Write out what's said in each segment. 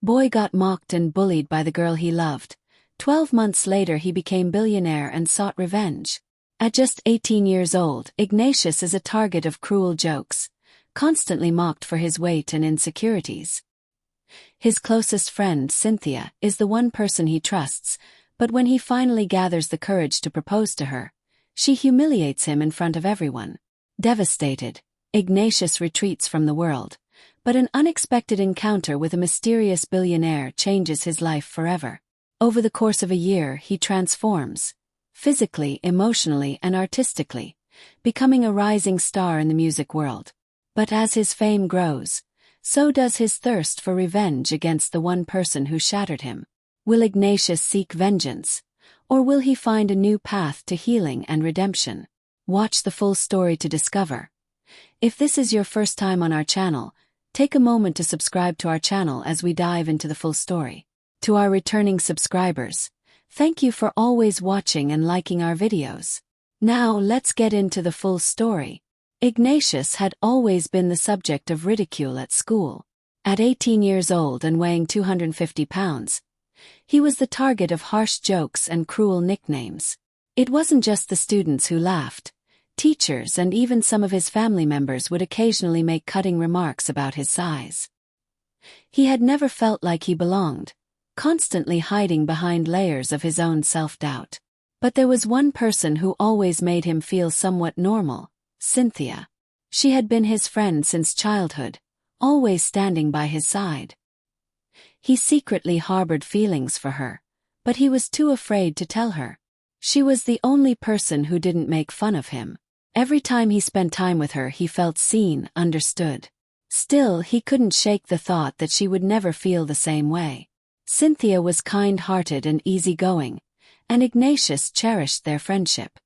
Boy got mocked and bullied by the girl he loved. 12 months later he became billionaire and sought revenge. At just 18 years old, Ignatius is a target of cruel jokes, constantly mocked for his weight and insecurities. His closest friend, Cynthia, is the one person he trusts, but when he finally gathers the courage to propose to her, she humiliates him in front of everyone. Devastated, Ignatius retreats from the world, but an unexpected encounter with a mysterious billionaire changes his life forever. Over the course of a year, he transforms, physically, emotionally, and artistically, becoming a rising star in the music world. But as his fame grows, so does his thirst for revenge against the one person who shattered him. Will Ignatius seek vengeance, or will he find a new path to healing and redemption? Watch the full story to discover. If this is your first time on our channel, take a moment to subscribe to our channel as we dive into the full story. To our returning subscribers, thank you for always watching and liking our videos. Now let's get into the full story. Ignatius had always been the subject of ridicule at school. At 18 years old and weighing 250 pounds, he was the target of harsh jokes and cruel nicknames. It wasn't just the students who laughed. Teachers and even some of his family members would occasionally make cutting remarks about his size. He had never felt like he belonged, constantly hiding behind layers of his own self-doubt. But there was one person who always made him feel somewhat normal: Cynthia. She had been his friend since childhood, always standing by his side. He secretly harbored feelings for her, but he was too afraid to tell her. She was the only person who didn't make fun of him. Every time he spent time with her, he felt seen, understood. Still, he couldn't shake the thought that she would never feel the same way. Cynthia was kind-hearted and easygoing, and Ignatius cherished their friendship.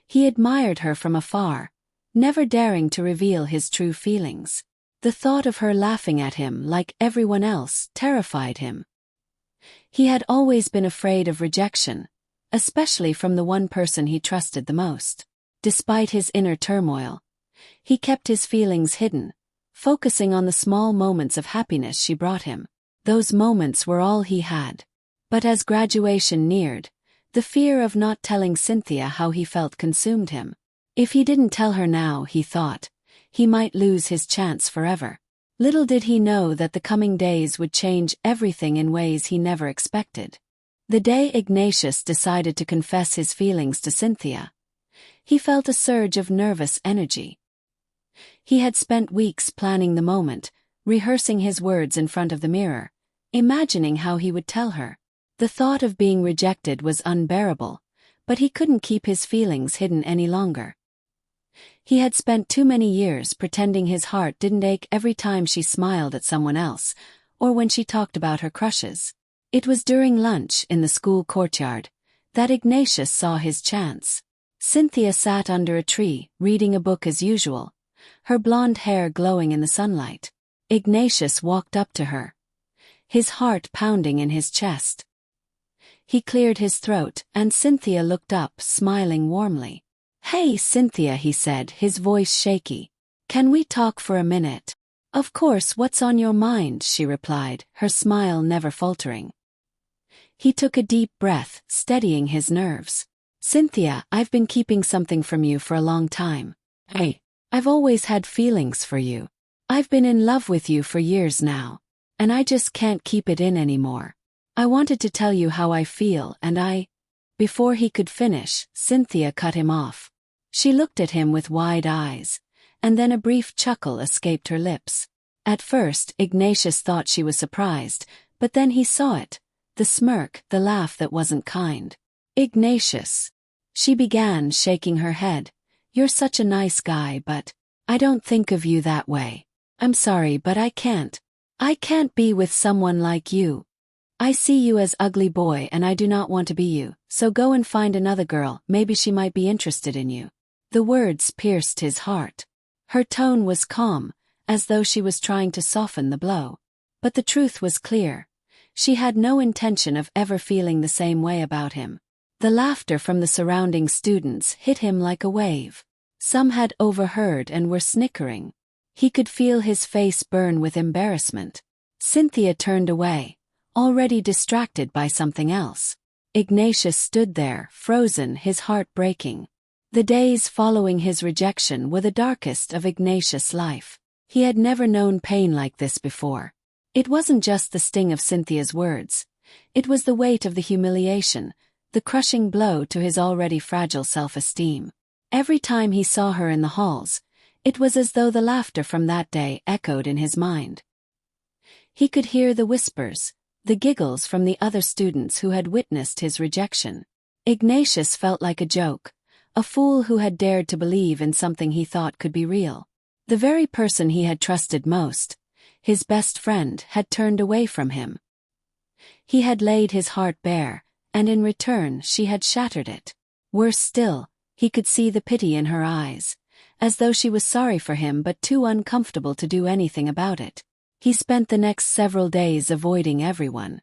He admired her from afar, never daring to reveal his true feelings. The thought of her laughing at him like everyone else terrified him. He had always been afraid of rejection, especially from the one person he trusted the most. Despite his inner turmoil, he kept his feelings hidden, focusing on the small moments of happiness she brought him. Those moments were all he had. But as graduation neared, the fear of not telling Cynthia how he felt consumed him. If he didn't tell her now, he thought, he might lose his chance forever. Little did he know that the coming days would change everything in ways he never expected. The day Ignatius decided to confess his feelings to Cynthia, he felt a surge of nervous energy. He had spent weeks planning the moment, rehearsing his words in front of the mirror, imagining how he would tell her. The thought of being rejected was unbearable, but he couldn't keep his feelings hidden any longer. He had spent too many years pretending his heart didn't ache every time she smiled at someone else, or when she talked about her crushes. It was during lunch in the school courtyard that Ignatius saw his chance. Cynthia sat under a tree, reading a book as usual, her blonde hair glowing in the sunlight. Ignatius walked up to her, his heart pounding in his chest. He cleared his throat, and Cynthia looked up, smiling warmly. "Hey, Cynthia," he said, his voice shaky. "Can we talk for a minute?" "Of course, what's on your mind?" she replied, her smile never faltering. He took a deep breath, steadying his nerves. "Cynthia, I've been keeping something from you for a long time. I've always had feelings for you. I've been in love with you for years now, and I just can't keep it in anymore. I wanted to tell you how I feel, and Before he could finish, Cynthia cut him off. She looked at him with wide eyes, and then a brief chuckle escaped her lips. At first, Ignatius thought she was surprised, but then he saw it, the smirk, the laugh that wasn't kind. "Ignatius," she began, shaking her head, "you're such a nice guy, but I don't think of you that way. I'm sorry, but I can't be with someone like you. I see you as ugly boy and I do not want to be you, so go and find another girl, maybe she might be interested in you." The words pierced his heart. Her tone was calm, as though she was trying to soften the blow. But the truth was clear. She had no intention of ever feeling the same way about him. The laughter from the surrounding students hit him like a wave. Some had overheard and were snickering. He could feel his face burn with embarrassment. Cynthia turned away, already distracted by something else. Ignatius stood there, frozen, his heart breaking. The days following his rejection were the darkest of Ignatius' life. He had never known pain like this before. It wasn't just the sting of Cynthia's words. It was the weight of the humiliation, the crushing blow to his already fragile self-esteem. Every time he saw her in the halls, it was as though the laughter from that day echoed in his mind. He could hear the whispers, the giggles from the other students who had witnessed his rejection. Ignatius felt like a joke, a fool who had dared to believe in something he thought could be real. The very person he had trusted most, his best friend, had turned away from him. He had laid his heart bare, and in return she had shattered it. Worse still, he could see the pity in her eyes, as though she was sorry for him but too uncomfortable to do anything about it. He spent the next several days avoiding everyone.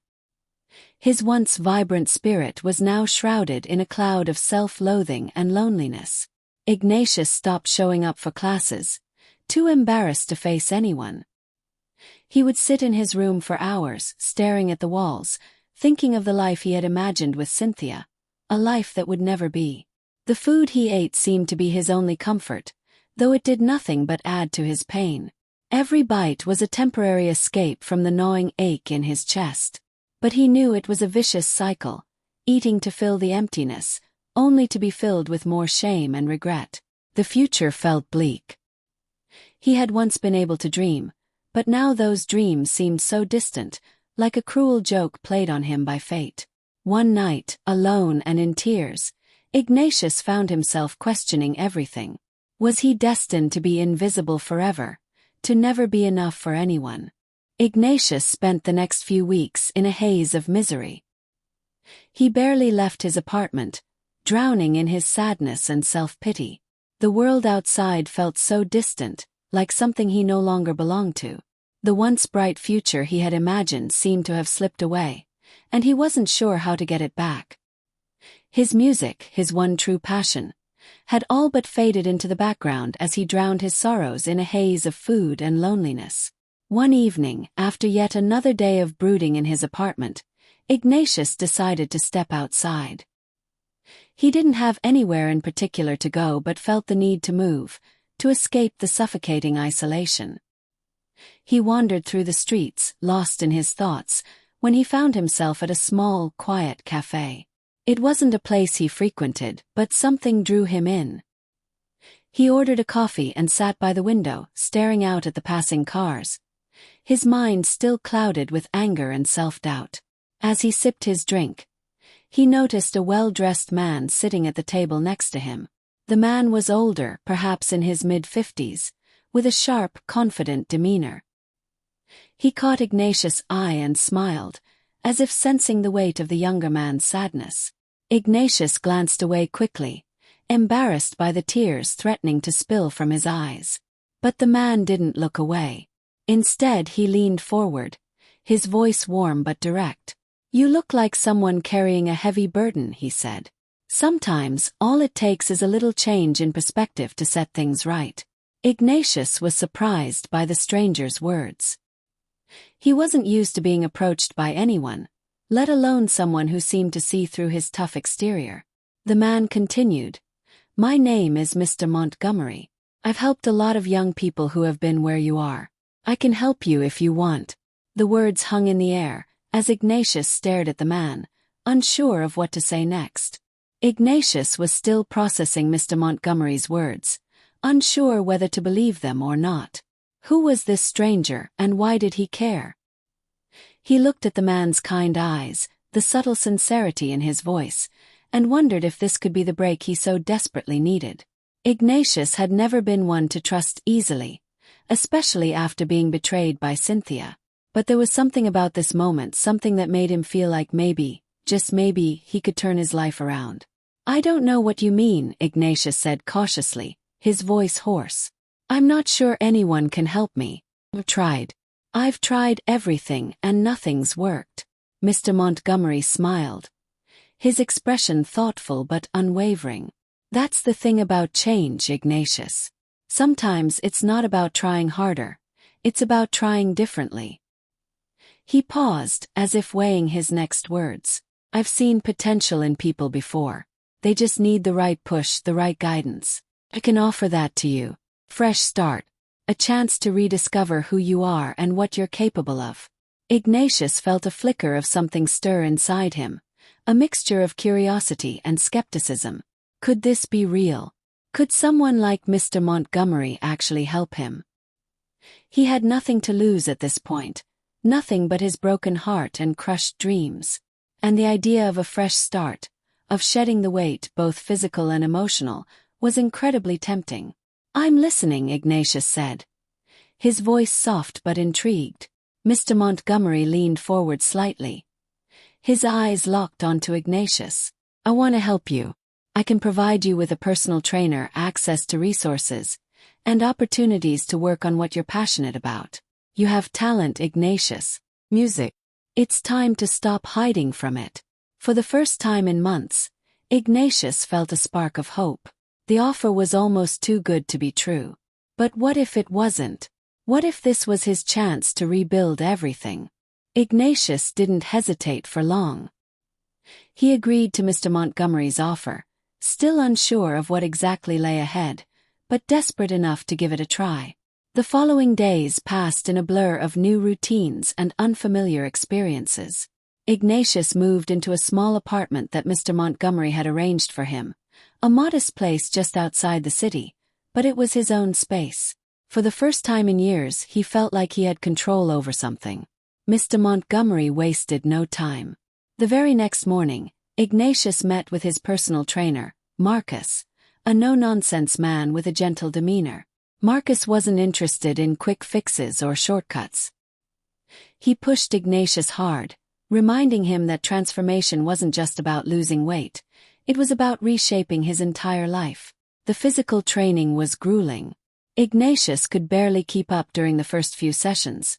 His once vibrant spirit was now shrouded in a cloud of self-loathing and loneliness. Ignatius stopped showing up for classes, too embarrassed to face anyone. He would sit in his room for hours, staring at the walls, thinking of the life he had imagined with Cynthia, a life that would never be. The food he ate seemed to be his only comfort, though it did nothing but add to his pain. Every bite was a temporary escape from the gnawing ache in his chest. But he knew it was a vicious cycle, eating to fill the emptiness, only to be filled with more shame and regret. The future felt bleak. He had once been able to dream, but now those dreams seemed so distant, like a cruel joke played on him by fate. One night, alone and in tears, Ignatius found himself questioning everything. Was he destined to be invisible forever, to never be enough for anyone? Ignatius spent the next few weeks in a haze of misery. He barely left his apartment, drowning in his sadness and self-pity. The world outside felt so distant, like something he no longer belonged to. The once bright future he had imagined seemed to have slipped away, and he wasn't sure how to get it back. His music, his one true passion, had all but faded into the background as he drowned his sorrows in a haze of food and loneliness. One evening, after yet another day of brooding in his apartment, Ignatius decided to step outside. He didn't have anywhere in particular to go but felt the need to move, to escape the suffocating isolation. He wandered through the streets, lost in his thoughts, when he found himself at a small, quiet cafe. It wasn't a place he frequented, but something drew him in. He ordered a coffee and sat by the window, staring out at the passing cars, his mind still clouded with anger and self-doubt. As he sipped his drink, he noticed a well-dressed man sitting at the table next to him. The man was older, perhaps in his mid-50s, with a sharp, confident demeanor. He caught Ignatius' eye and smiled, as if sensing the weight of the younger man's sadness. Ignatius glanced away quickly, embarrassed by the tears threatening to spill from his eyes. But the man didn't look away. Instead, he leaned forward, his voice warm but direct. "You look like someone carrying a heavy burden," he said. "Sometimes, all it takes is a little change in perspective to set things right." Ignatius was surprised by the stranger's words. He wasn't used to being approached by anyone, let alone someone who seemed to see through his tough exterior. The man continued, "My name is Mr. Montgomery. I've helped a lot of young people who have been where you are. I can help you if you want." The words hung in the air, as Ignatius stared at the man, unsure of what to say next. Ignatius was still processing Mr. Montgomery's words, unsure whether to believe them or not. Who was this stranger, and why did he care? He looked at the man's kind eyes, the subtle sincerity in his voice, and wondered if this could be the break he so desperately needed. Ignatius had never been one to trust easily, especially after being betrayed by Cynthia. But there was something about this moment, something that made him feel like maybe, just maybe, he could turn his life around. "I don't know what you mean," Ignatius said cautiously, his voice hoarse. "I'm not sure anyone can help me. I've tried everything and nothing's worked." Mr. Montgomery smiled, his expression thoughtful but unwavering. "That's the thing about change, Ignatius. Sometimes it's not about trying harder, it's about trying differently." He paused, as if weighing his next words. I've seen potential in people before. They just need the right push, the right guidance. I can offer that to you. Fresh start. A chance to rediscover who you are and what you're capable of. Ignatius felt a flicker of something stir inside him, a mixture of curiosity and skepticism. Could this be real? Could someone like Mr. Montgomery actually help him? He had nothing to lose at this point, nothing but his broken heart and crushed dreams. And the idea of a fresh start, of shedding the weight, both physical and emotional, was incredibly tempting. I'm listening, Ignatius said. His voice soft but intrigued. Mr. Montgomery leaned forward slightly. His eyes locked onto Ignatius. I want to help you. I can provide you with a personal trainer, access to resources, and opportunities to work on what you're passionate about. You have talent, Ignatius. Music. It's time to stop hiding from it. For the first time in months, Ignatius felt a spark of hope. The offer was almost too good to be true. But what if it wasn't? What if this was his chance to rebuild everything? Ignatius didn't hesitate for long. He agreed to Mr. Montgomery's offer, still unsure of what exactly lay ahead, but desperate enough to give it a try. The following days passed in a blur of new routines and unfamiliar experiences. Ignatius moved into a small apartment that Mr. Montgomery had arranged for him, a modest place just outside the city, but it was his own space. For the first time in years, he felt like he had control over something. Mr. Montgomery wasted no time. The very next morning, Ignatius met with his personal trainer, Marcus, a no-nonsense man with a gentle demeanor. Marcus wasn't interested in quick fixes or shortcuts. He pushed Ignatius hard, reminding him that transformation wasn't just about losing weight, it was about reshaping his entire life. The physical training was grueling. Ignatius could barely keep up during the first few sessions,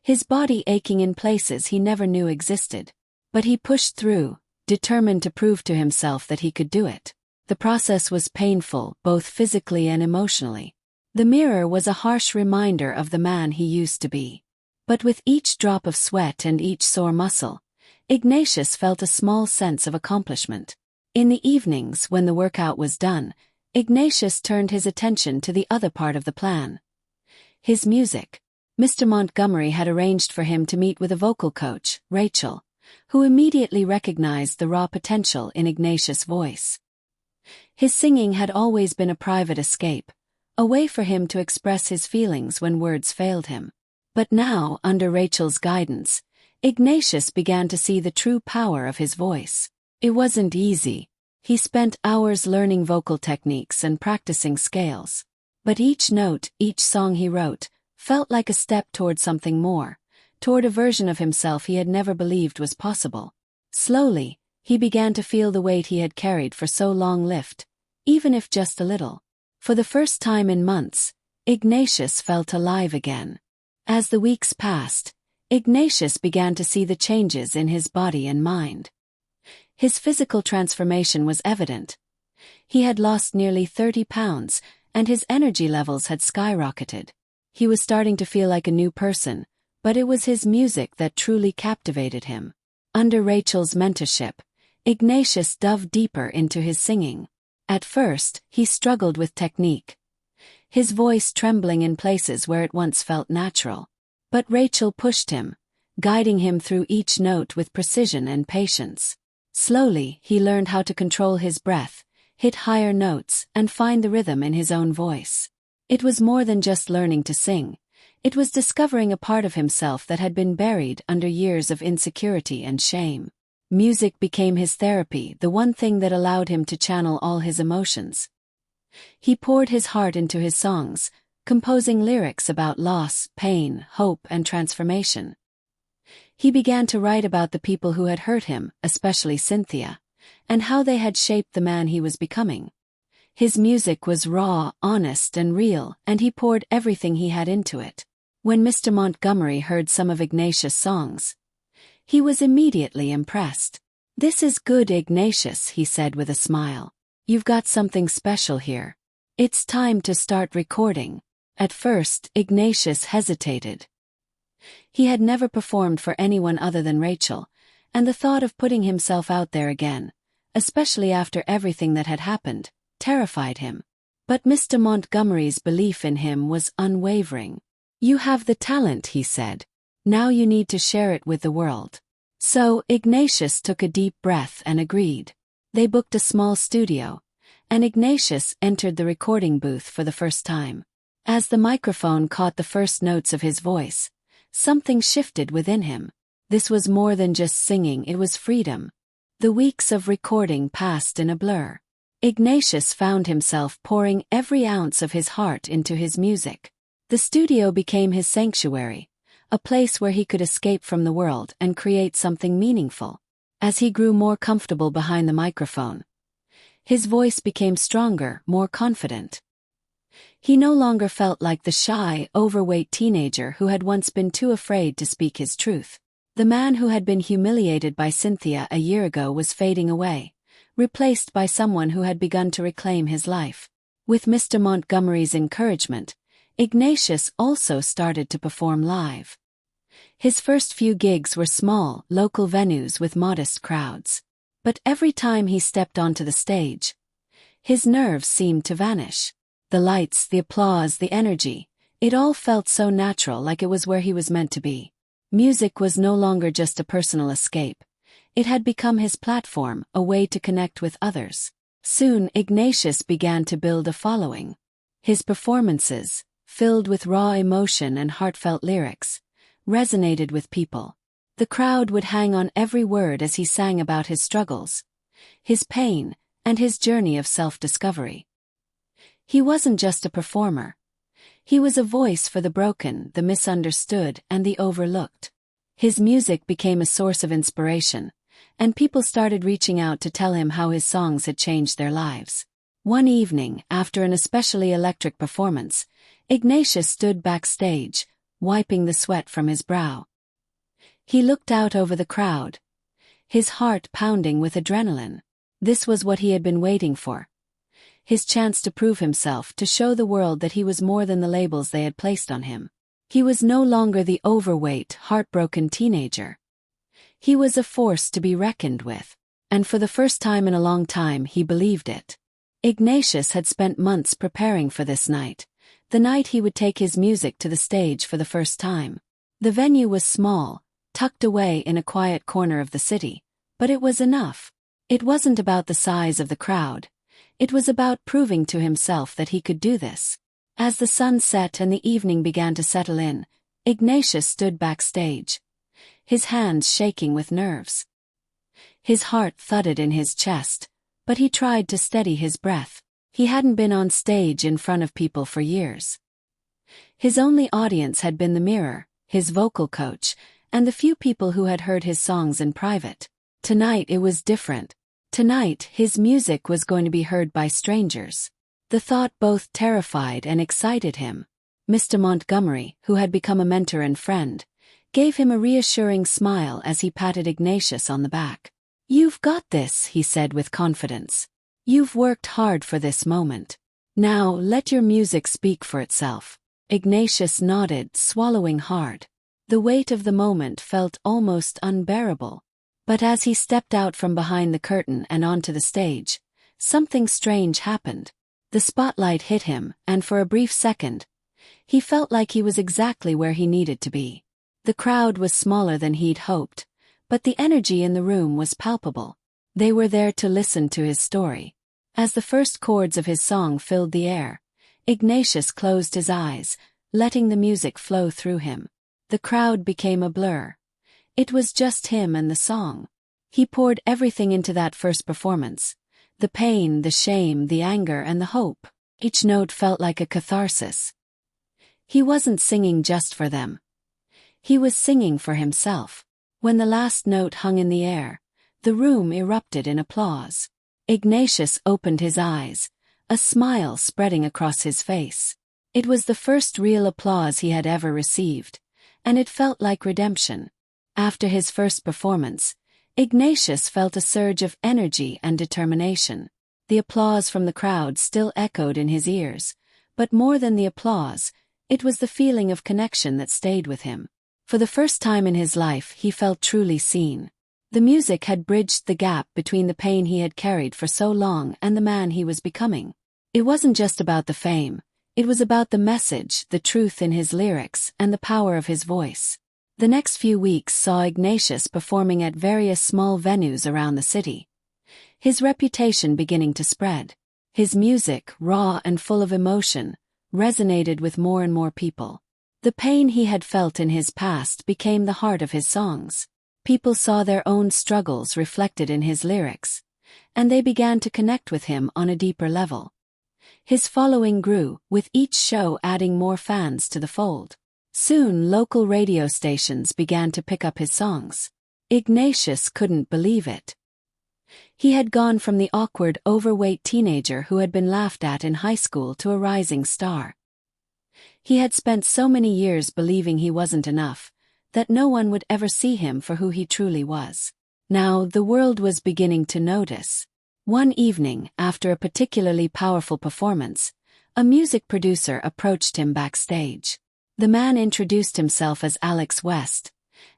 his body aching in places he never knew existed. But he pushed through, determined to prove to himself that he could do it. The process was painful, both physically and emotionally. The mirror was a harsh reminder of the man he used to be. But with each drop of sweat and each sore muscle, Ignatius felt a small sense of accomplishment. In the evenings, when the workout was done, Ignatius turned his attention to the other part of the plan. His music. Mr. Montgomery had arranged for him to meet with a vocal coach, Rachel, who immediately recognized the raw potential in Ignatius' voice. His singing had always been a private escape, a way for him to express his feelings when words failed him. But now, under Rachel's guidance, Ignatius began to see the true power of his voice. It wasn't easy. He spent hours learning vocal techniques and practicing scales. But each note, each song he wrote, felt like a step toward something more, toward a version of himself he had never believed was possible. Slowly, he began to feel the weight he had carried for so long lift, even if just a little. For the first time in months, Ignatius felt alive again. As the weeks passed, Ignatius began to see the changes in his body and mind. His physical transformation was evident. He had lost nearly 30 pounds, and his energy levels had skyrocketed. He was starting to feel like a new person, but it was his music that truly captivated him. Under Rachel's mentorship, Ignatius dove deeper into his singing. At first, he struggled with technique, his voice trembling in places where it once felt natural. But Rachel pushed him, guiding him through each note with precision and patience. Slowly, he learned how to control his breath, hit higher notes, and find the rhythm in his own voice. It was more than just learning to sing. It was discovering a part of himself that had been buried under years of insecurity and shame. Music became his therapy, the one thing that allowed him to channel all his emotions. He poured his heart into his songs, composing lyrics about loss, pain, hope, and transformation. He began to write about the people who had hurt him, especially Cynthia, and how they had shaped the man he was becoming. His music was raw, honest, and real, and he poured everything he had into it. When Mr. Montgomery heard some of Ignatius' songs, he was immediately impressed. "This is good, Ignatius," he said with a smile. "You've got something special here. It's time to start recording." At first, Ignatius hesitated. He had never performed for anyone other than Rachel, and the thought of putting himself out there again, especially after everything that had happened, terrified him. But Mr. Montgomery's belief in him was unwavering. "You have the talent," he said. "Now you need to share it with the world." So Ignatius took a deep breath and agreed. They booked a small studio, and Ignatius entered the recording booth for the first time. As the microphone caught the first notes of his voice, something shifted within him. This was more than just singing, it was freedom. The weeks of recording passed in a blur. Ignatius found himself pouring every ounce of his heart into his music. The studio became his sanctuary, a place where he could escape from the world and create something meaningful. As he grew more comfortable behind the microphone, his voice became stronger, more confident. He no longer felt like the shy, overweight teenager who had once been too afraid to speak his truth. The man who had been humiliated by Cynthia a year ago was fading away, replaced by someone who had begun to reclaim his life. With Mr. Montgomery's encouragement, Ignatius also started to perform live. His first few gigs were small, local venues with modest crowds. But every time he stepped onto the stage, his nerves seemed to vanish. The lights, the applause, the energy, it all felt so natural, like it was where he was meant to be. Music was no longer just a personal escape. It had become his platform, a way to connect with others. Soon Ignatius began to build a following. His performances, filled with raw emotion and heartfelt lyrics, resonated with people. The crowd would hang on every word as he sang about his struggles, his pain, and his journey of self-discovery. He wasn't just a performer. He was a voice for the broken, the misunderstood, and the overlooked. His music became a source of inspiration, and people started reaching out to tell him how his songs had changed their lives. One evening, after an especially electric performance, Ignatius stood backstage, wiping the sweat from his brow. He looked out over the crowd, his heart pounding with adrenaline. This was what he had been waiting for. His chance to prove himself, to show the world that he was more than the labels they had placed on him. He was no longer the overweight, heartbroken teenager. He was a force to be reckoned with. And for the first time in a long time, he believed it. Ignatius had spent months preparing for this night, the night he would take his music to the stage for the first time. The venue was small, tucked away in a quiet corner of the city, but it was enough. It wasn't about the size of the crowd. It was about proving to himself that he could do this. As the sun set and the evening began to settle in, Ignatius stood backstage, his hands shaking with nerves. His heart thudded in his chest, but he tried to steady his breath. He hadn't been on stage in front of people for years. His only audience had been the mirror, his vocal coach, and the few people who had heard his songs in private. Tonight it was different. Tonight, his music was going to be heard by strangers. The thought both terrified and excited him. Mr. Montgomery, who had become a mentor and friend, gave him a reassuring smile as he patted Ignatius on the back. "You've got this," he said with confidence. "You've worked hard for this moment. Now let your music speak for itself." Ignatius nodded, swallowing hard. The weight of the moment felt almost unbearable. But as he stepped out from behind the curtain and onto the stage, something strange happened. The spotlight hit him, and for a brief second, he felt like he was exactly where he needed to be. The crowd was smaller than he'd hoped, but the energy in the room was palpable. They were there to listen to his story. As the first chords of his song filled the air, Ignatius closed his eyes, letting the music flow through him. The crowd became a blur. It was just him and the song. He poured everything into that first performance. The pain, the shame, the anger, and the hope. Each note felt like a catharsis. He wasn't singing just for them. He was singing for himself. When the last note hung in the air, the room erupted in applause. Ignatius opened his eyes, a smile spreading across his face. It was the first real applause he had ever received, and it felt like redemption. After his first performance, Ignatius felt a surge of energy and determination. The applause from the crowd still echoed in his ears, but more than the applause, it was the feeling of connection that stayed with him. For the first time in his life, he felt truly seen. The music had bridged the gap between the pain he had carried for so long and the man he was becoming. It wasn't just about the fame, it was about the message, the truth in his lyrics, and the power of his voice. The next few weeks saw Ignatius performing at various small venues around the city. His reputation beginning to spread. His music, raw and full of emotion, resonated with more and more people. The pain he had felt in his past became the heart of his songs. People saw their own struggles reflected in his lyrics, and they began to connect with him on a deeper level. His following grew, with each show adding more fans to the fold. Soon local radio stations began to pick up his songs. Ignatius couldn't believe it. He had gone from the awkward, overweight teenager who had been laughed at in high school to a rising star. He had spent so many years believing he wasn't enough, that no one would ever see him for who he truly was. Now the world was beginning to notice. One evening, after a particularly powerful performance, a music producer approached him backstage. The man introduced himself as Alex West,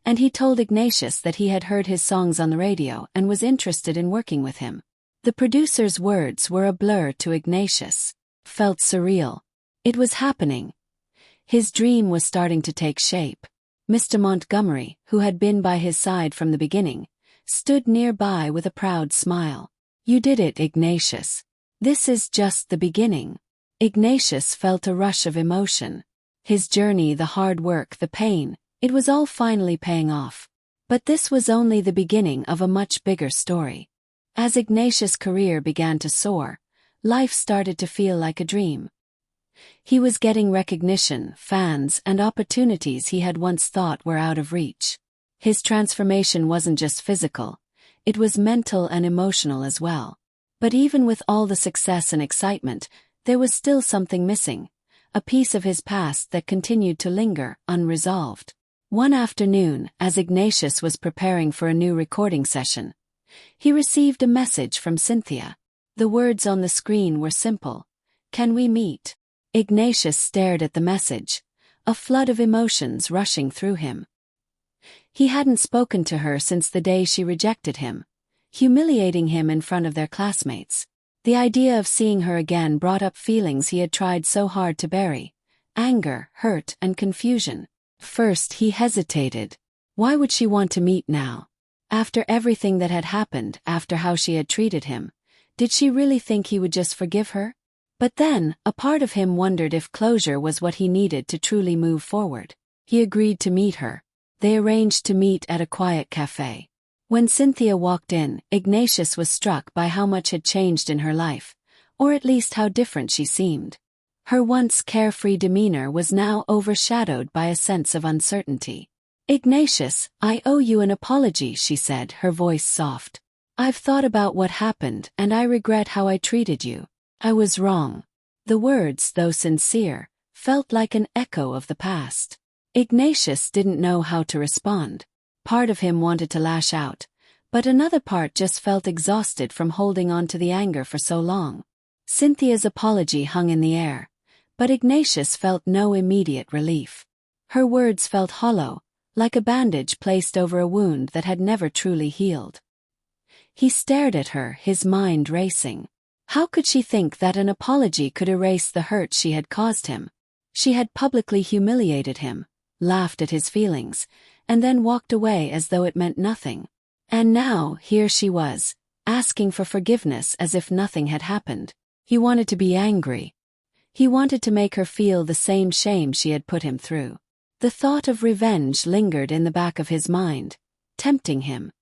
and he told Ignatius that he had heard his songs on the radio and was interested in working with him. The producer's words were a blur to Ignatius. Felt surreal. It was happening. His dream was starting to take shape. Mr. Montgomery, who had been by his side from the beginning, stood nearby with a proud smile. "You did it, Ignatius. This is just the beginning." Ignatius felt a rush of emotion. His journey, the hard work, the pain, it was all finally paying off. But this was only the beginning of a much bigger story. As Ignatius' career began to soar, life started to feel like a dream. He was getting recognition, fans, and opportunities he had once thought were out of reach. His transformation wasn't just physical, it was mental and emotional as well. But even with all the success and excitement, there was still something missing, a piece of his past that continued to linger, unresolved. One afternoon, as Ignatius was preparing for a new recording session, he received a message from Cynthia. The words on the screen were simple: "Can we meet?" Ignatius stared at the message, a flood of emotions rushing through him. He hadn't spoken to her since the day she rejected him, humiliating him in front of their classmates. The idea of seeing her again brought up feelings he had tried so hard to bury: anger, hurt, and confusion. First he hesitated. Why would she want to meet now? After everything that had happened, after how she had treated him, did she really think he would just forgive her? But then, a part of him wondered if closure was what he needed to truly move forward. He agreed to meet her. They arranged to meet at a quiet cafe. When Cynthia walked in, Ignatius was struck by how much had changed in her life, or at least how different she seemed. Her once carefree demeanor was now overshadowed by a sense of uncertainty. "Ignatius, I owe you an apology," she said, her voice soft. "I've thought about what happened and I regret how I treated you. I was wrong." The words, though sincere, felt like an echo of the past. Ignatius didn't know how to respond. Part of him wanted to lash out, but another part just felt exhausted from holding on to the anger for so long. Cynthia's apology hung in the air, but Ignatius felt no immediate relief. Her words felt hollow, like a bandage placed over a wound that had never truly healed. He stared at her, his mind racing. How could she think that an apology could erase the hurt she had caused him? She had publicly humiliated him, laughed at his feelings, and then walked away as though it meant nothing. And now, here she was, asking for forgiveness as if nothing had happened. He wanted to be angry. He wanted to make her feel the same shame she had put him through. The thought of revenge lingered in the back of his mind, tempting him.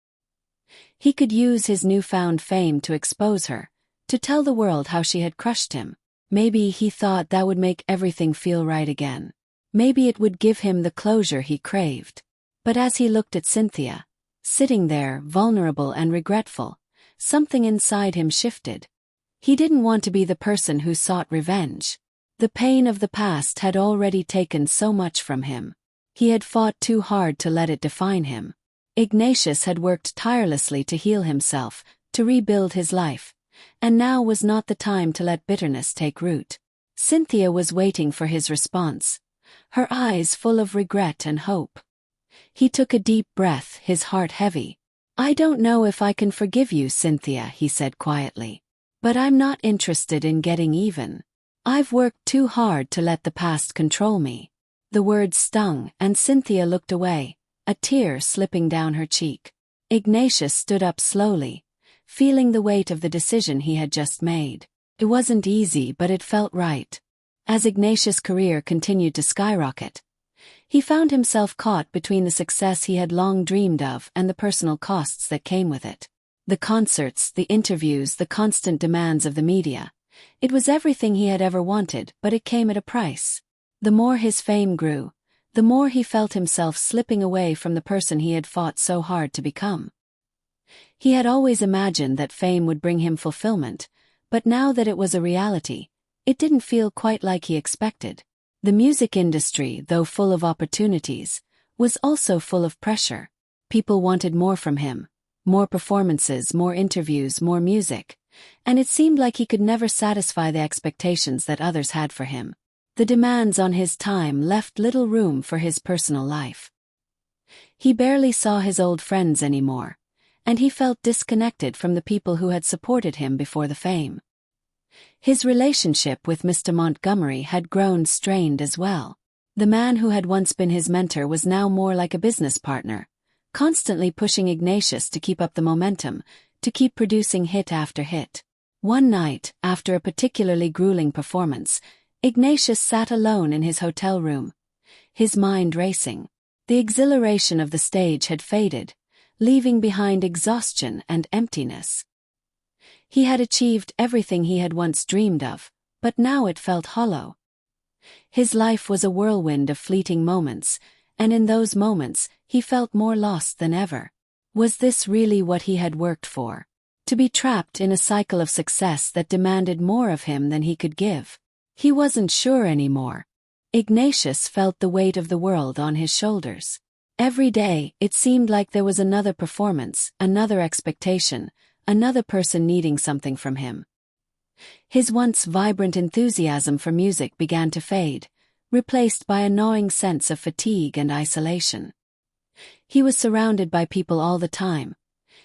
He could use his newfound fame to expose her, to tell the world how she had crushed him. Maybe he thought that would make everything feel right again. Maybe it would give him the closure he craved. But as he looked at Cynthia, sitting there, vulnerable and regretful, something inside him shifted. He didn't want to be the person who sought revenge. The pain of the past had already taken so much from him. He had fought too hard to let it define him. Ignatius had worked tirelessly to heal himself, to rebuild his life, and now was not the time to let bitterness take root. Cynthia was waiting for his response, her eyes full of regret and hope. He took a deep breath, his heart heavy. "I don't know if I can forgive you, Cynthia," he said quietly. "But I'm not interested in getting even. I've worked too hard to let the past control me." The words stung, and Cynthia looked away, a tear slipping down her cheek. Ignatius stood up slowly, feeling the weight of the decision he had just made. It wasn't easy, but it felt right. As Ignatius' career continued to skyrocket, he found himself caught between the success he had long dreamed of and the personal costs that came with it. The concerts, the interviews, the constant demands of the media. It was everything he had ever wanted, but it came at a price. The more his fame grew, the more he felt himself slipping away from the person he had fought so hard to become. He had always imagined that fame would bring him fulfillment, but now that it was a reality, it didn't feel quite like he expected. The music industry, though full of opportunities, was also full of pressure. People wanted more from him. More performances, more interviews, more music. And it seemed like he could never satisfy the expectations that others had for him. The demands on his time left little room for his personal life. He barely saw his old friends anymore, and he felt disconnected from the people who had supported him before the fame. His relationship with Mr. Montgomery had grown strained as well. The man who had once been his mentor was now more like a business partner, constantly pushing Ignatius to keep up the momentum, to keep producing hit after hit. One night, after a particularly grueling performance, Ignatius sat alone in his hotel room, his mind racing. The exhilaration of the stage had faded, leaving behind exhaustion and emptiness. He had achieved everything he had once dreamed of, but now it felt hollow. His life was a whirlwind of fleeting moments, and in those moments, he felt more lost than ever. Was this really what he had worked for? To be trapped in a cycle of success that demanded more of him than he could give? He wasn't sure anymore. Ignatius felt the weight of the world on his shoulders. Every day, it seemed like there was another performance, another expectation, another person needing something from him. His once vibrant enthusiasm for music began to fade, replaced by a gnawing sense of fatigue and isolation. He was surrounded by people all the time.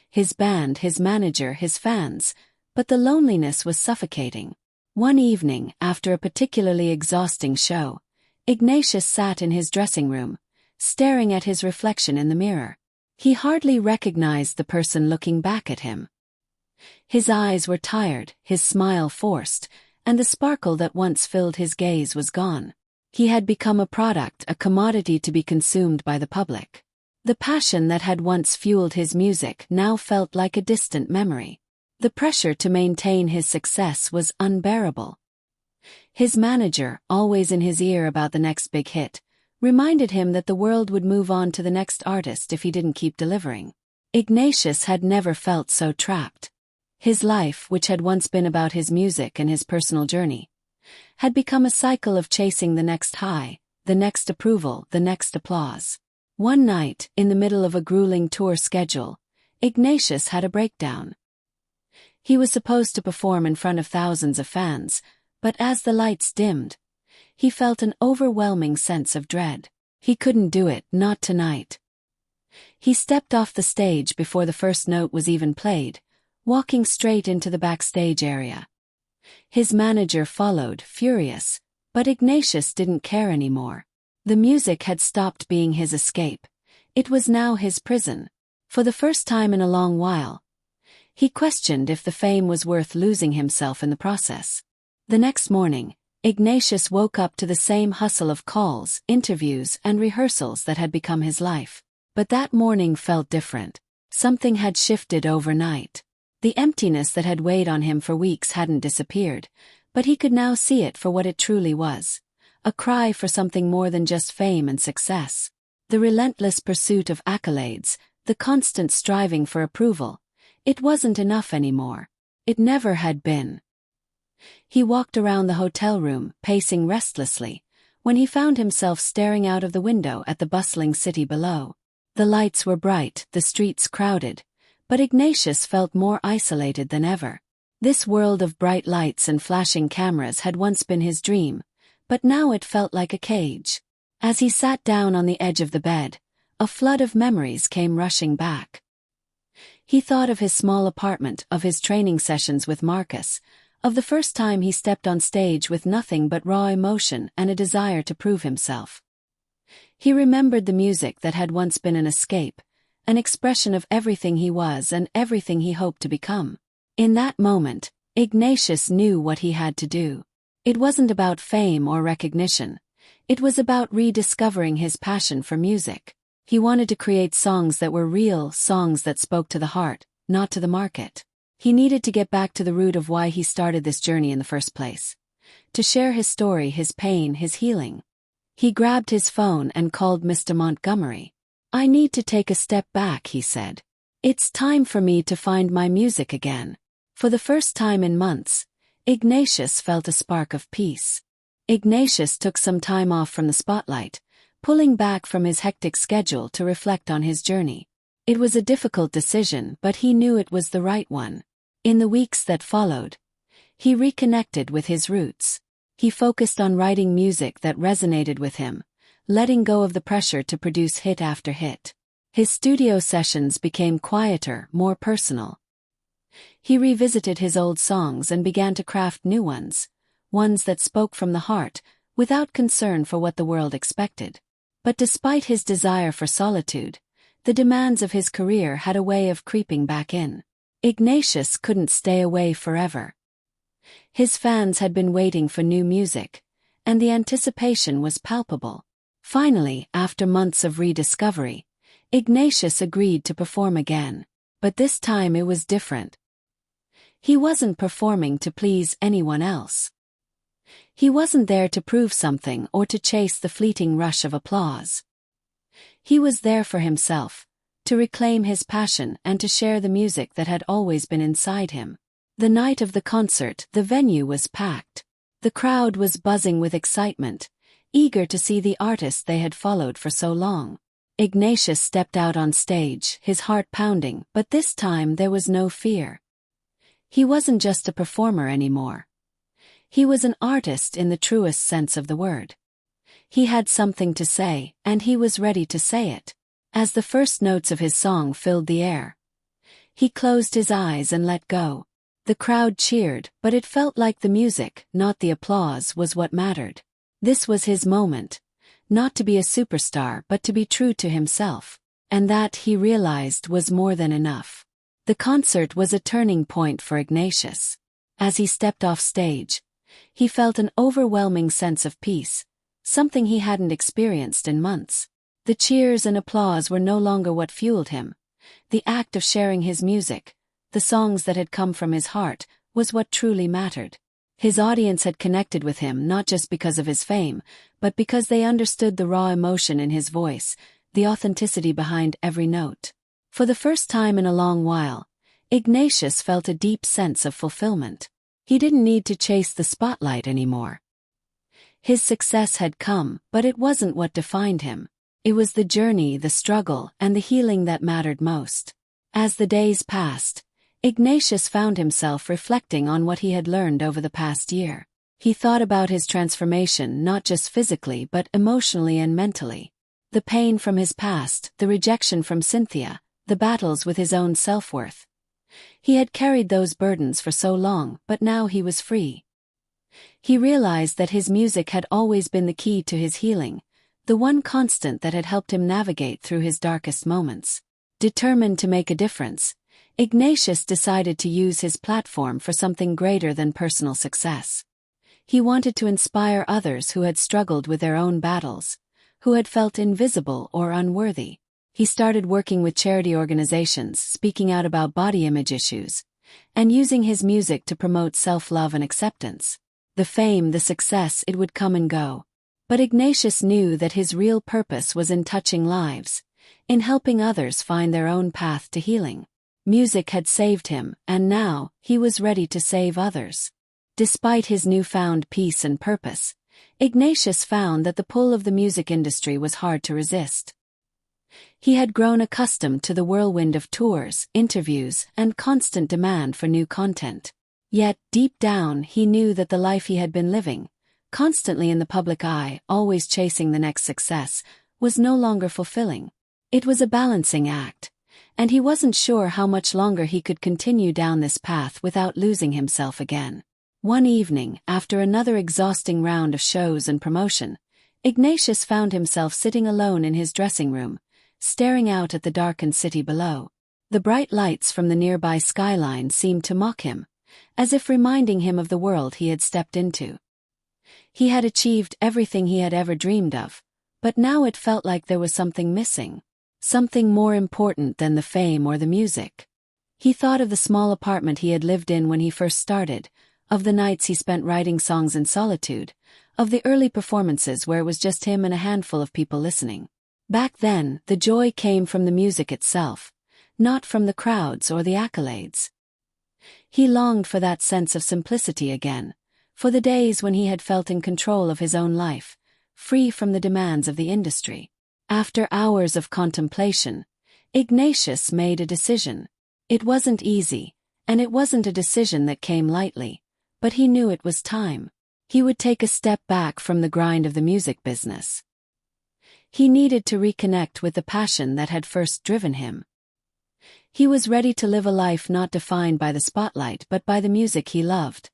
His band, his manager, his fans, but the loneliness was suffocating. One evening, after a particularly exhausting show, Ignatius sat in his dressing room, staring at his reflection in the mirror. He hardly recognized the person looking back at him. His eyes were tired, his smile forced, and the sparkle that once filled his gaze was gone. He had become a product, a commodity to be consumed by the public. The passion that had once fueled his music now felt like a distant memory. The pressure to maintain his success was unbearable. His manager, always in his ear about the next big hit, reminded him that the world would move on to the next artist if he didn't keep delivering. Ignatius had never felt so trapped. His life, which had once been about his music and his personal journey, had become a cycle of chasing the next high, the next approval, the next applause. One night, in the middle of a grueling tour schedule, Ignatius had a breakdown. He was supposed to perform in front of thousands of fans, but as the lights dimmed, he felt an overwhelming sense of dread. He couldn't do it, not tonight. He stepped off the stage before the first note was even played, walking straight into the backstage area. His manager followed, furious, but Ignatius didn't care anymore. The music had stopped being his escape. It was now his prison. For the first time in a long while, he questioned if the fame was worth losing himself in the process. The next morning, Ignatius woke up to the same hustle of calls, interviews, and rehearsals that had become his life. But that morning felt different. Something had shifted overnight. The emptiness that had weighed on him for weeks hadn't disappeared, but he could now see it for what it truly was. A cry for something more than just fame and success. The relentless pursuit of accolades, the constant striving for approval. It wasn't enough anymore. It never had been. He walked around the hotel room, pacing restlessly, when he found himself staring out of the window at the bustling city below. The lights were bright, the streets crowded, but Ignatius felt more isolated than ever. This world of bright lights and flashing cameras had once been his dream, but now it felt like a cage. As he sat down on the edge of the bed, a flood of memories came rushing back. He thought of his small apartment, of his training sessions with Marcus, of the first time he stepped on stage with nothing but raw emotion and a desire to prove himself. He remembered the music that had once been an escape, an expression of everything he was and everything he hoped to become. In that moment, Ignatius knew what he had to do. It wasn't about fame or recognition. It was about rediscovering his passion for music. He wanted to create songs that were real, songs that spoke to the heart, not to the market. He needed to get back to the root of why he started this journey in the first place. To share his story, his pain, his healing. He grabbed his phone and called Mr. Montgomery. "I need to take a step back," he said. "It's time for me to find my music again." For the first time in months, Ignatius felt a spark of peace. Ignatius took some time off from the spotlight, pulling back from his hectic schedule to reflect on his journey. It was a difficult decision, but he knew it was the right one. In the weeks that followed, he reconnected with his roots. He focused on writing music that resonated with him, letting go of the pressure to produce hit after hit. His studio sessions became quieter, more personal. He revisited his old songs and began to craft new ones that spoke from the heart, without concern for what the world expected. But despite his desire for solitude, the demands of his career had a way of creeping back in. Ignatius couldn't stay away forever. His fans had been waiting for new music, and the anticipation was palpable. Finally, after months of rediscovery, Ignatius agreed to perform again. But this time it was different. He wasn't performing to please anyone else. He wasn't there to prove something or to chase the fleeting rush of applause. He was there for himself, to reclaim his passion and to share the music that had always been inside him. The night of the concert, the venue was packed. The crowd was buzzing with excitement, eager to see the artist they had followed for so long. Ignatius stepped out on stage, his heart pounding, but this time there was no fear. He wasn't just a performer anymore. He was an artist in the truest sense of the word. He had something to say, and he was ready to say it. As the first notes of his song filled the air, he closed his eyes and let go. The crowd cheered, but it felt like the music, not the applause, was what mattered. This was his moment, not to be a superstar but to be true to himself. And that, he realized, was more than enough. The concert was a turning point for Ignatius. As he stepped off stage, he felt an overwhelming sense of peace, something he hadn't experienced in months. The cheers and applause were no longer what fueled him. The act of sharing his music, the songs that had come from his heart, was what truly mattered. His audience had connected with him not just because of his fame, but because they understood the raw emotion in his voice, the authenticity behind every note. For the first time in a long while, Ignatius felt a deep sense of fulfillment. He didn't need to chase the spotlight anymore. His success had come, but it wasn't what defined him. It was the journey, the struggle, and the healing that mattered most. As the days passed, Ignatius found himself reflecting on what he had learned over the past year. He thought about his transformation not just physically but emotionally and mentally. The pain from his past, the rejection from Cynthia, the battles with his own self-worth. He had carried those burdens for so long, but now he was free. He realized that his music had always been the key to his healing, the one constant that had helped him navigate through his darkest moments. Determined to make a difference, Ignatius decided to use his platform for something greater than personal success. He wanted to inspire others who had struggled with their own battles, who had felt invisible or unworthy. He started working with charity organizations, speaking out about body image issues, and using his music to promote self-love and acceptance. The fame, the success, it would come and go. But Ignatius knew that his real purpose was in touching lives, in helping others find their own path to healing. Music had saved him, and now, he was ready to save others. Despite his newfound peace and purpose, Ignatius found that the pull of the music industry was hard to resist. He had grown accustomed to the whirlwind of tours, interviews, and constant demand for new content. Yet, deep down, he knew that the life he had been living, constantly in the public eye, always chasing the next success, was no longer fulfilling. It was a balancing act, and he wasn't sure how much longer he could continue down this path without losing himself again. One evening, after another exhausting round of shows and promotion, Ignatius found himself sitting alone in his dressing room, staring out at the darkened city below. The bright lights from the nearby skyline seemed to mock him, as if reminding him of the world he had stepped into. He had achieved everything he had ever dreamed of, but now it felt like there was something missing. Something more important than the fame or the music. He thought of the small apartment he had lived in when he first started, of the nights he spent writing songs in solitude, of the early performances where it was just him and a handful of people listening. Back then, the joy came from the music itself, not from the crowds or the accolades. He longed for that sense of simplicity again, for the days when he had felt in control of his own life, free from the demands of the industry. After hours of contemplation, Ignatius made a decision. It wasn't easy, and it wasn't a decision that came lightly, but he knew it was time. He would take a step back from the grind of the music business. He needed to reconnect with the passion that had first driven him. He was ready to live a life not defined by the spotlight but by the music he loved,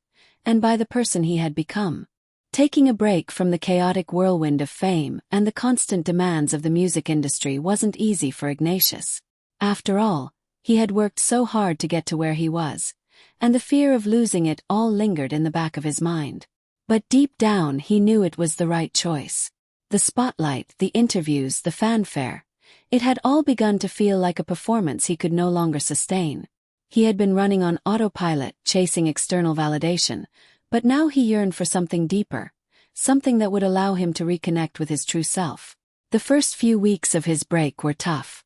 and by the person he had become. Taking a break from the chaotic whirlwind of fame and the constant demands of the music industry wasn't easy for Ignatius. After all, he had worked so hard to get to where he was, and the fear of losing it all lingered in the back of his mind. But deep down he knew it was the right choice. The spotlight, the interviews, the fanfare, it had all begun to feel like a performance he could no longer sustain. He had been running on autopilot, chasing external validation, but now he yearned for something deeper, something that would allow him to reconnect with his true self. The first few weeks of his break were tough.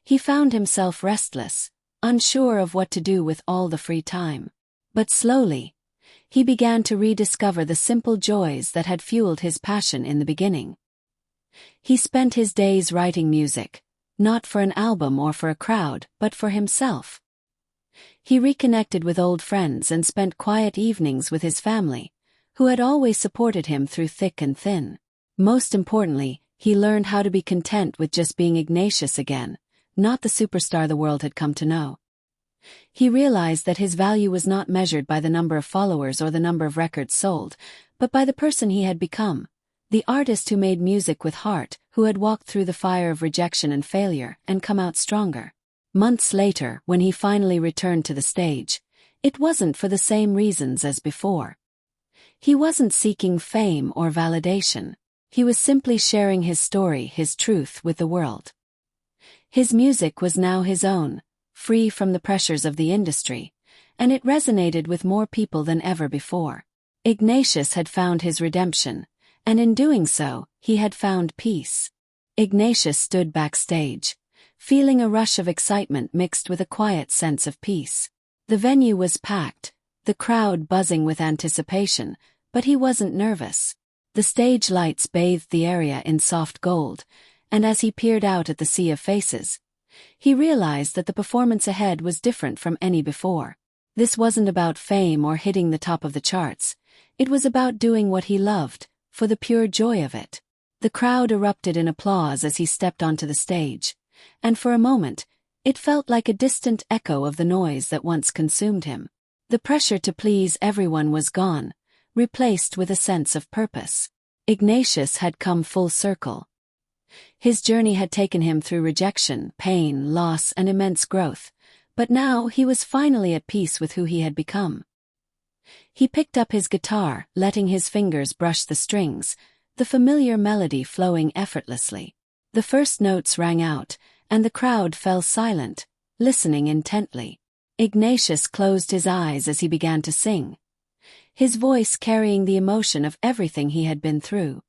He found himself restless, unsure of what to do with all the free time. But slowly, he began to rediscover the simple joys that had fueled his passion in the beginning. He spent his days writing music, not for an album or for a crowd, but for himself. He reconnected with old friends and spent quiet evenings with his family, who had always supported him through thick and thin. Most importantly, he learned how to be content with just being Ignatius again, not the superstar the world had come to know. He realized that his value was not measured by the number of followers or the number of records sold, but by the person he had become, the artist who made music with heart, who had walked through the fire of rejection and failure and come out stronger. Months later, when he finally returned to the stage, it wasn't for the same reasons as before. He wasn't seeking fame or validation. He was simply sharing his story, his truth with the world. His music was now his own, free from the pressures of the industry, and it resonated with more people than ever before. Ignatius had found his redemption, and in doing so, he had found peace. Ignatius stood backstage, feeling a rush of excitement mixed with a quiet sense of peace. The venue was packed, the crowd buzzing with anticipation, but he wasn't nervous. The stage lights bathed the area in soft gold, and as he peered out at the sea of faces, he realized that the performance ahead was different from any before. This wasn't about fame or hitting the top of the charts. It was about doing what he loved, for the pure joy of it. The crowd erupted in applause as he stepped onto the stage, and for a moment, it felt like a distant echo of the noise that once consumed him. The pressure to please everyone was gone, replaced with a sense of purpose. Ignatius had come full circle. His journey had taken him through rejection, pain, loss, and immense growth, but now he was finally at peace with who he had become. He picked up his guitar, letting his fingers brush the strings, the familiar melody flowing effortlessly. The first notes rang out, and the crowd fell silent, listening intently. Ignatius closed his eyes as he began to sing, his voice carrying the emotion of everything he had been through.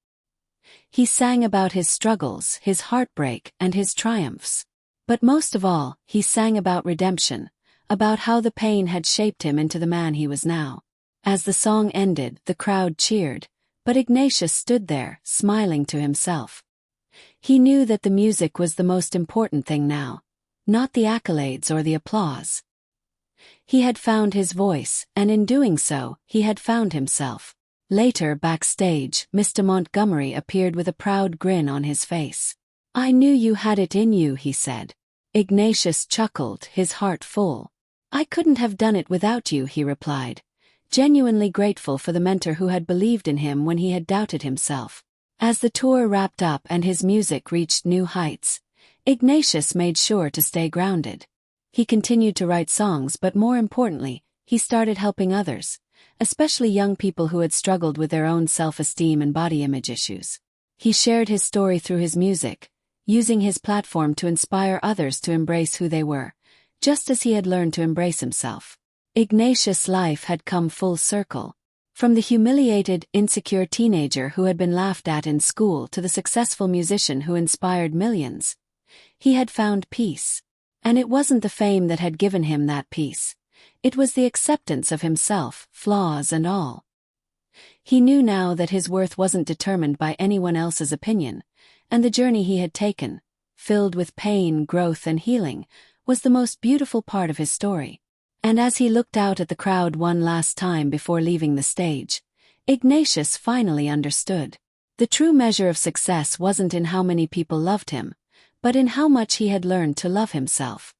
He sang about his struggles, his heartbreak, and his triumphs. But most of all, he sang about redemption, about how the pain had shaped him into the man he was now. As the song ended, the crowd cheered, but Ignatius stood there, smiling to himself. He knew that the music was the most important thing now, not the accolades or the applause. He had found his voice, and in doing so, he had found himself. Later, backstage, Mr. Montgomery appeared with a proud grin on his face. "I knew you had it in you," he said. Ignatius chuckled, his heart full. "I couldn't have done it without you," he replied, genuinely grateful for the mentor who had believed in him when he had doubted himself. As the tour wrapped up and his music reached new heights, Ignatius made sure to stay grounded. He continued to write songs, but more importantly, he started helping others, especially young people who had struggled with their own self-esteem and body image issues. He shared his story through his music, using his platform to inspire others to embrace who they were, just as he had learned to embrace himself. Ignatius' life had come full circle. From the humiliated, insecure teenager who had been laughed at in school to the successful musician who inspired millions, he had found peace. And it wasn't the fame that had given him that peace. It was the acceptance of himself, flaws and all. He knew now that his worth wasn't determined by anyone else's opinion, and the journey he had taken, filled with pain, growth and healing, was the most beautiful part of his story. And as he looked out at the crowd one last time before leaving the stage, Ignatius finally understood. The true measure of success wasn't in how many people loved him, but in how much he had learned to love himself.